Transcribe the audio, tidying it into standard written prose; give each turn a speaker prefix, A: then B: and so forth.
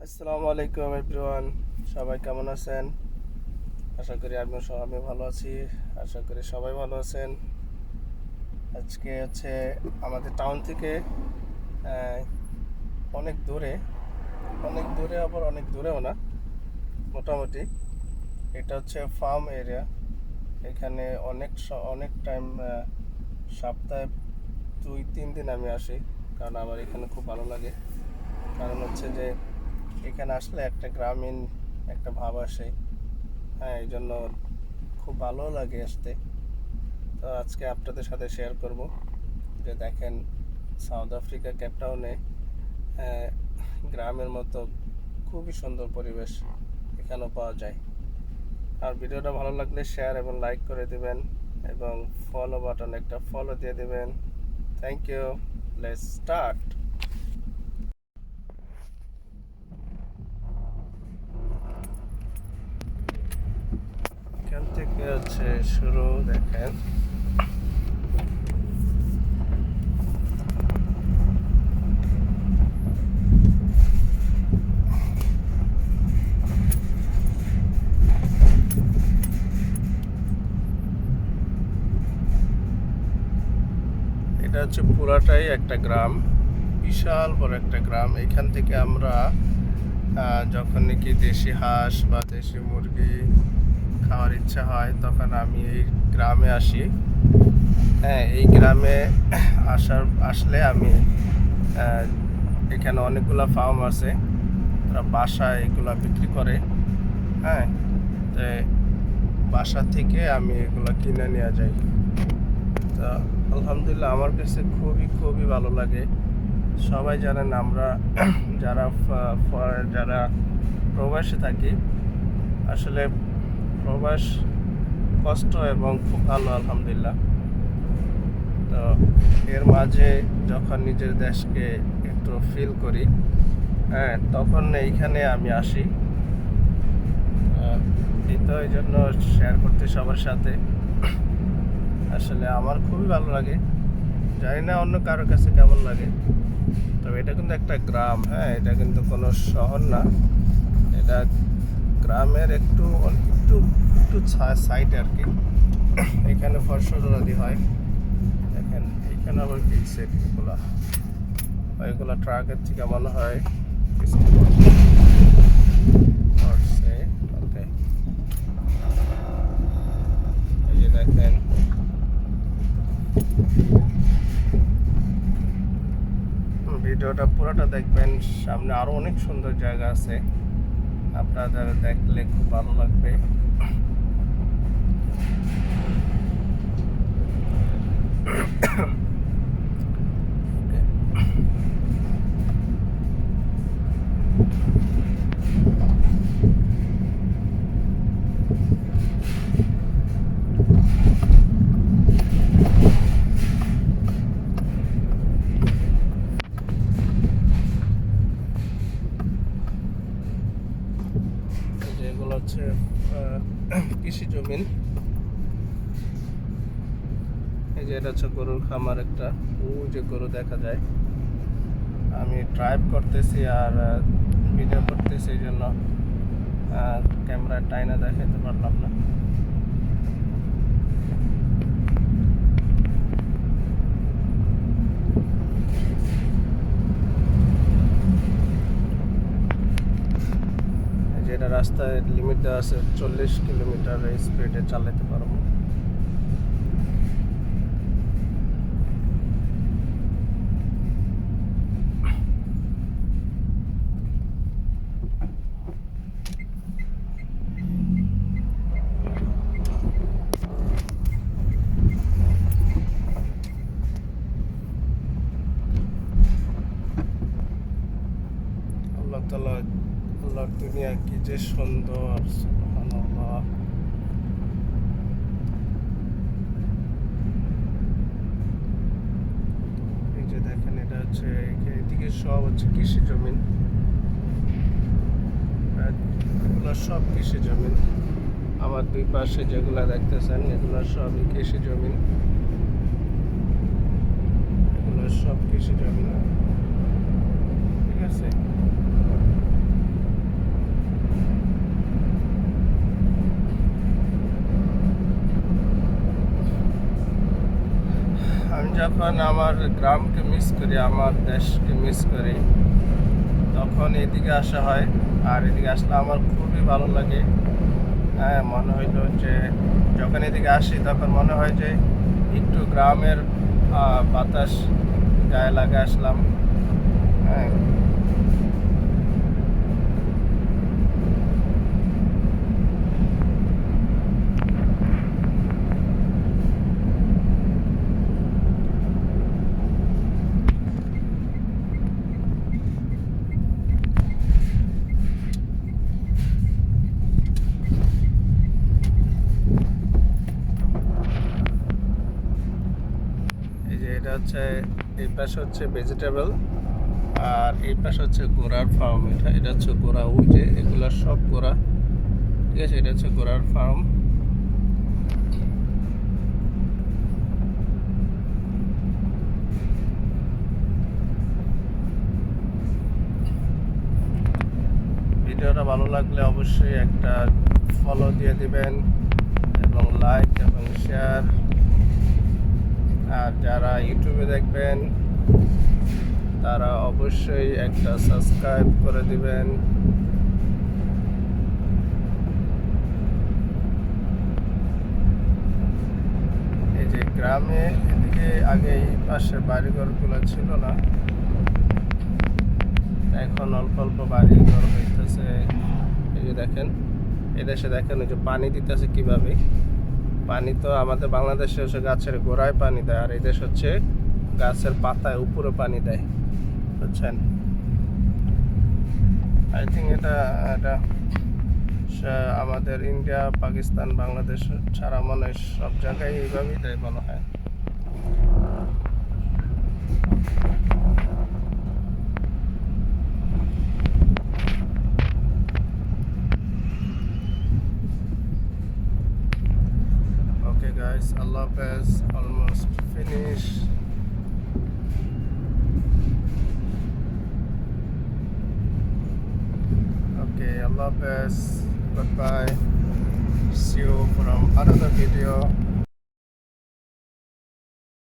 A: আসসালামু আলাইকুম এভরিওয়ান, সবাই কেমন আছেন? আশা করি আমি ভালো আছি। আশা করি সবাই ভালো আছেন। আজকে আমাদের টাউন থেকে আহ, অনেক দূরে, আবার অনেক দূরেও না, মোটামুটি। এটা হচ্ছে ফার্ম এরিয়া। এখানে অনেক টাইম, সপ্তাহে 2-3 দিন আমি আসি, কারণ আমার এখানে খুব ভালো লাগে। কারণ হচ্ছে যে এখানে আসলে একটা গ্রামীণ একটা ভাব আসে। হ্যাঁ, এই জন্য খুব ভালো লাগে আসতে। তো আজকে আপনাদের সাথে শেয়ার করব যে দেখেন, সাউথ আফ্রিকা কেপটাউনে আহ, গ্রামের মতো খুবই সুন্দর পরিবেশ এখানেও পাওয়া যায়। আর ভিডিওটা ভালো লাগলে শেয়ার এবং লাইক করে দিবেন, এবং ফলো বাটন একটা ফলো দিয়ে দিবেন। Thank you. Let's start. এখান থেকে শুরু, দেখেন। এটা পুরাটাই একটা গ্রাম, বিশাল বড় একটা গ্রাম। এখান থেকে আমরা যখন নাকি দেশি হাঁস বা দেশি মুরগি খাওয়ার ইচ্ছা হয়, তখন আমি এই গ্রামে আসি। হ্যাঁ, এই গ্রামে আসলে আমি এখানে অনেকগুলা ফার্ম আছে, তারা বাসায় এগুলা বিক্রি করে। হ্যাঁ, তো বাসা থেকে আমি এগুলা কিনে নিয়ে যাই। তো আলহামদুলিল্লাহ, আমার কাছে খুবই খুবই ভালো লাগে। সবাই জানেন, আমরা যারা যারা প্রবাসে থাকি, আসলে প্রবাস কষ্ট এবং খুব ভালো, আলহামদুলিল্লাহ। তো এর মাঝে যখন নিজের দেশকে একটু ফিল করি, হ্যাঁ, তখন এইখানে আমি আসি। এই তো এই জন্য শেয়ার করতে সবার সাথে। আসলে আমার খুবই ভালো লাগে, জানি না অন্য কারোর কাছে কেমন লাগে। তবে এটা কিন্তু একটা গ্রাম, হ্যাঁ, এটা কিন্তু কোনো শহর না। এটা গ্রামের একটু একটু একটু সাইডে আর কি। এখানে ফসল নদী হয়। দেখেন, এইখানে আবার কি সেটগুলো, ওইগুলো ট্রাকের থেকে মনে হয় ওকে। এই যে দেখেন, ভিডিওটা পুরোটা দেখবেন। সামনে আরো অনেক সুন্দর জায়গা আছে, আপনাদের দেখলে খুব ভালো লাগবে। যেগুলো কৃষি জমিন। এই যে এটা গরুর খামার একটা, ওই যে গরু দেখা যায়। আমি ড্রাইভ করতেছি আর ভিডিও করতেছি, এই জন্য ক্যামেরা টাইনা দেখাতে পারলাম না। যেটা রাস্তায় লিমিট দেওয়া আছে 40 কিলোমিটার স্পিডে চালাতে পারবো। আল্লাহ তাআলা, আল্লাহর দুনিয়া কি যে সুন্দর, সুবহানাল্লাহ। এই যে দেখেন, এটা এদিকে সব কৃষি জমিন। এগুলো সব কৃষি জমিন। আমার দুই পাশে যেগুলা দেখতেছেন, এগুলো সবই কৃষি জমিন। এগুলো সব কৃষি জমিন, ঠিক আছে। যখন আমার গ্রামকে মিস করি, আমার দেশকে মিস করি, তখন এদিকে আসা হয়। আর এদিকে আসলে আমার খুবই ভালো লাগে। হ্যাঁ, মনে হইল যে যখন এদিকে আসি তখন মনে হয় যে একটু গ্রামের বাতাস গায়ে লাগে আসলাম। হ্যাঁ, এই যে এটা হচ্ছে, এই পাশে হচ্ছে ভেজিটেবল, আর এই পাশে হচ্ছে গোড়ার ফার্ম। এটা হচ্ছে গোড়া, ওই যে এগুলা সব গোড়া। ঠিক আছে, এটা হচ্ছে গোড়ার ফার্ম। ভিডিওটা ভালো লাগলে অবশ্যই একটা ফলো দিয়ে দিবেন এবং লাইক এবং শেয়ার। আর যারা ইউটিউবে দেখবেন তারা অবশ্যই একটা সাবস্ক্রাইব করে দিবেন। এই যে গ্রামে এদিকে আগে এই পাশে বাড়িঘরগুলো ছিল না, এখন অল্প অল্প বাড়িঘর হইতেছে। এই যে দেখেন, এদেশে দেখেন ওই যে পানি দিতেছে কিভাবে। পানি তো আমাদের বাংলাদেশে হচ্ছে গাছের গোড়ায় পানি দেয়, আর এই দেশ হচ্ছে গাছের পাতায় উপরে পানি দেয়, বুঝছেন? আই থিঙ্ক এটা এটা আমাদের ইন্ডিয়া, পাকিস্তান, বাংলাদেশ ছাড়া মনে হয় সব জায়গায় এইভাবেই দেয় মনে হয়। Okay guys, Allah Hafiz, almost finished. Okay, Allah Hafiz, goodbye. See you from another video.